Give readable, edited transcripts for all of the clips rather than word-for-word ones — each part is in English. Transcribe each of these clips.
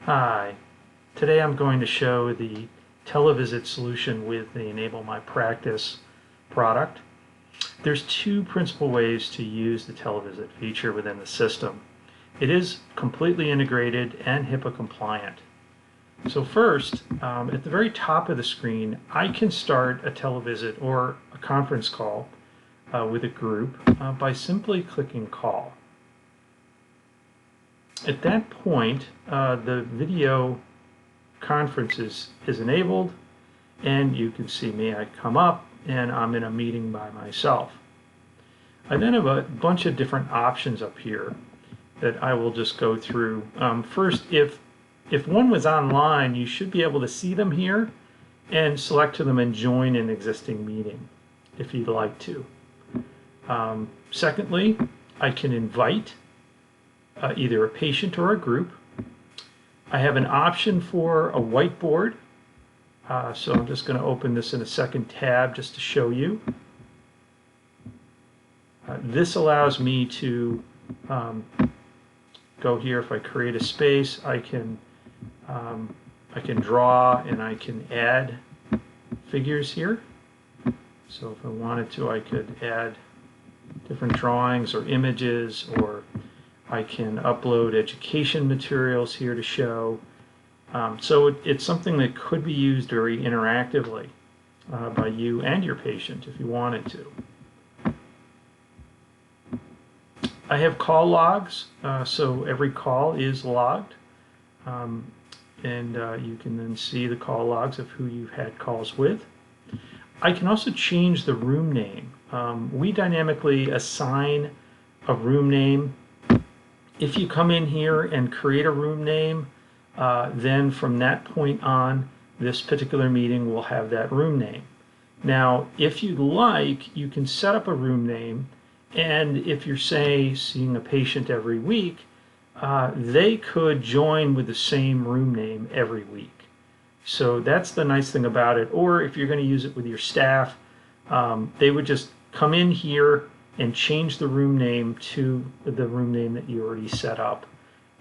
Hi, today I'm going to show the Televisit solution with the Enablemypractice product. There's two principal ways to use the Televisit feature within the system. It is completely integrated and HIPAA compliant. So first, at the very top of the screen, I can start a televisit or a conference call with a group by simply clicking call. At that point, the video conference is enabled, and you can see me. I come up, and I'm in a meeting by myself. I then have a bunch of different options up here that I will just go through. First, if one was online, you should be able to see them here and select to them and join an existing meeting if you'd like to. Secondly, I can invite either a patient or a group. I have an option for a whiteboard, so I'm just going to open this in a second tab just to show you. This allows me to go here. If I create a space, I can draw and I can add figures here. So if I wanted to, I could add different drawings or images, or I can upload education materials here to show. So it's something that could be used very interactively by you and your patient if you wanted to. I have call logs, so every call is logged, and you can then see the call logs of who you've had calls with. I can also change the room name. We dynamically assign a room name. If you come in here and create a room name, then from that point on, this particular meeting will have that room name. Now, if you'd like, you can set up a room name, and if you're, say, seeing a patient every week, they could join with the same room name every week. So that's the nice thing about it. Or if you're going to use it with your staff, they would just come in here and change the room name to the room name that you already set up,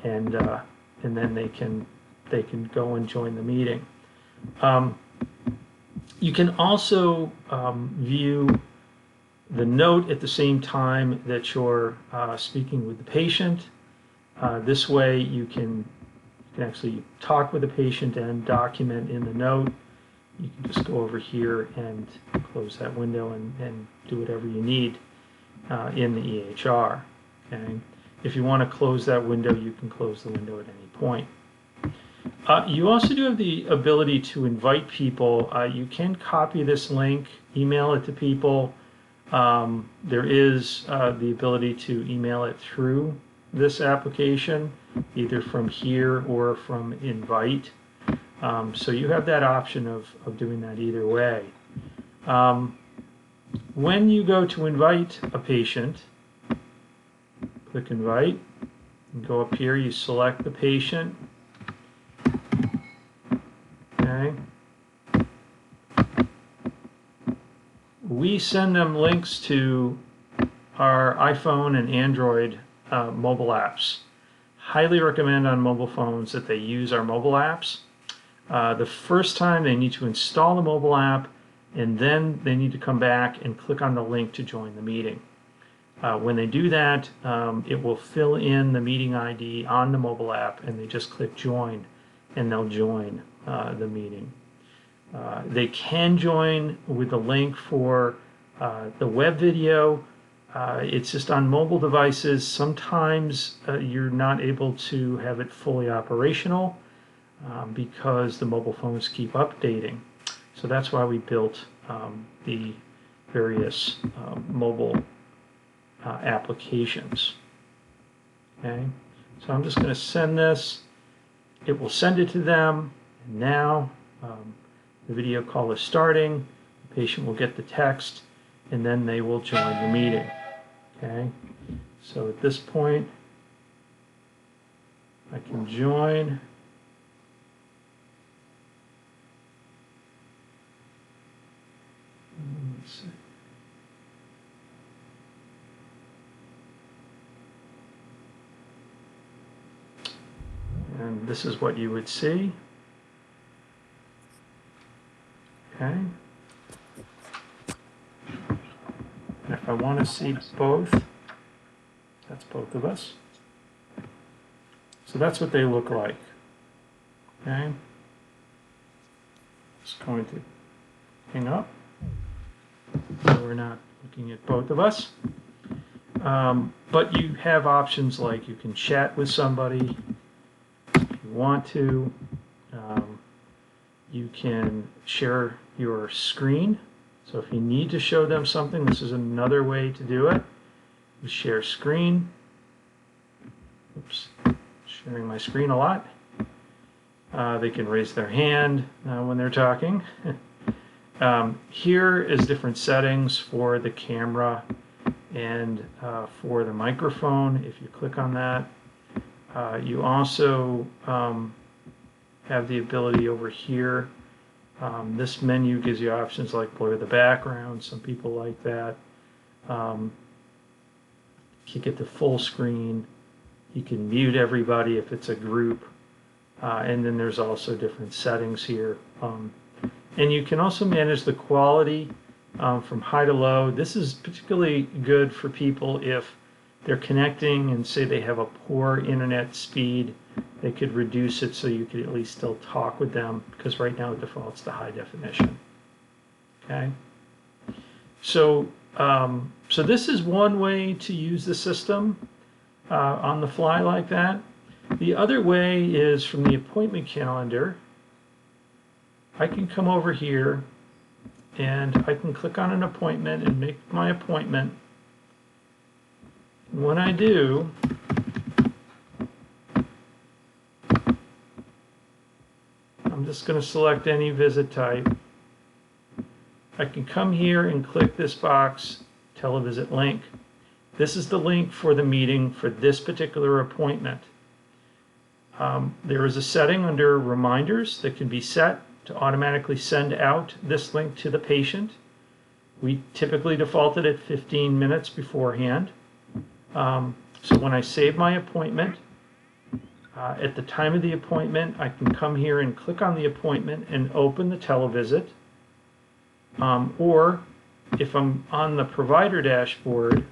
and then they can go and join the meeting. You can also view the note at the same time that you're speaking with the patient. This way you can actually talk with the patient and document in the note. You can just go over here and close that window and do whatever you need in the EHR. Okay? If you want to close that window, you can close the window at any point. You also do have the ability to invite people. You can copy this link, email it to people. There is the ability to email it through this application, either from here or from invite. So you have that option of doing that either way. When you go to invite a patient, click invite, and go up here, you select the patient. Okay. We send them links to our iPhone and Android mobile apps. Highly recommend on mobile phones that they use our mobile apps. The first time they need to install the mobile app, and then they need to come back and click on the link to join the meeting. When they do that, it will fill in the meeting ID on the mobile app, and they just click join, and they'll join the meeting. They can join with the link for the web video. It's just on mobile devices. Sometimes you're not able to have it fully operational because the mobile phones keep updating. So that's why we built the various mobile applications. Okay, so I'm just going to send this. It will send it to them. And now the video call is starting. The patient will get the text, and then they will join the meeting. Okay, so at this point, I can join. Let's see. And this is what you would see. Okay. And if I want to see both, that's both of us. So that's what they look like. Okay. Just going to hang up. So we're not looking at both of us. But you have options like you can chat with somebody if you want to. You can share your screen. So if you need to show them something, this is another way to do it. You share screen. Oops, sharing my screen a lot. They can raise their hand when they're talking. Here is different settings for the camera and for the microphone. If you click on that, you also have the ability over here. This menu gives you options like blur the background. Some people like that. You get the full screen. You can mute everybody if it's a group. And then there's also different settings here. And you can also manage the quality from high to low. This is particularly good for people if they're connecting and say they have a poor internet speed. They could reduce it so you could at least still talk with them, because right now it defaults to high definition. Okay. So, so this is one way to use the system on the fly like that. The other way is from the appointment calendar. I can come over here and I can click on an appointment and make my appointment. When I do, I'm just going to select any visit type. I can come here and click this box, Televisit link. This is the link for the meeting for this particular appointment. There is a setting under reminders that can be set to automatically send out this link to the patient. We typically default it at 15 minutes beforehand. So when I save my appointment, at the time of the appointment, I can come here and click on the appointment and open the televisit. Or if I'm on the provider dashboard,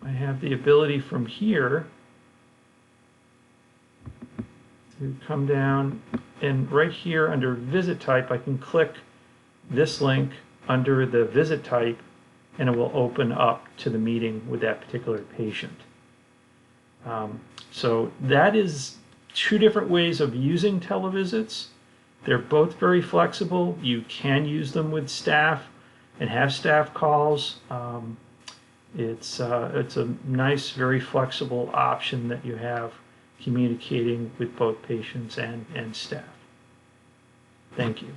I have the ability from here to come down, and right here under visit type, I can click this link under the visit type, and it will open up to the meeting with that particular patient. So that is two different ways of using televisits. They're both very flexible. You can use them with staff and have staff calls. It's a nice, very flexible option that you have communicating with both patients and staff. Thank you.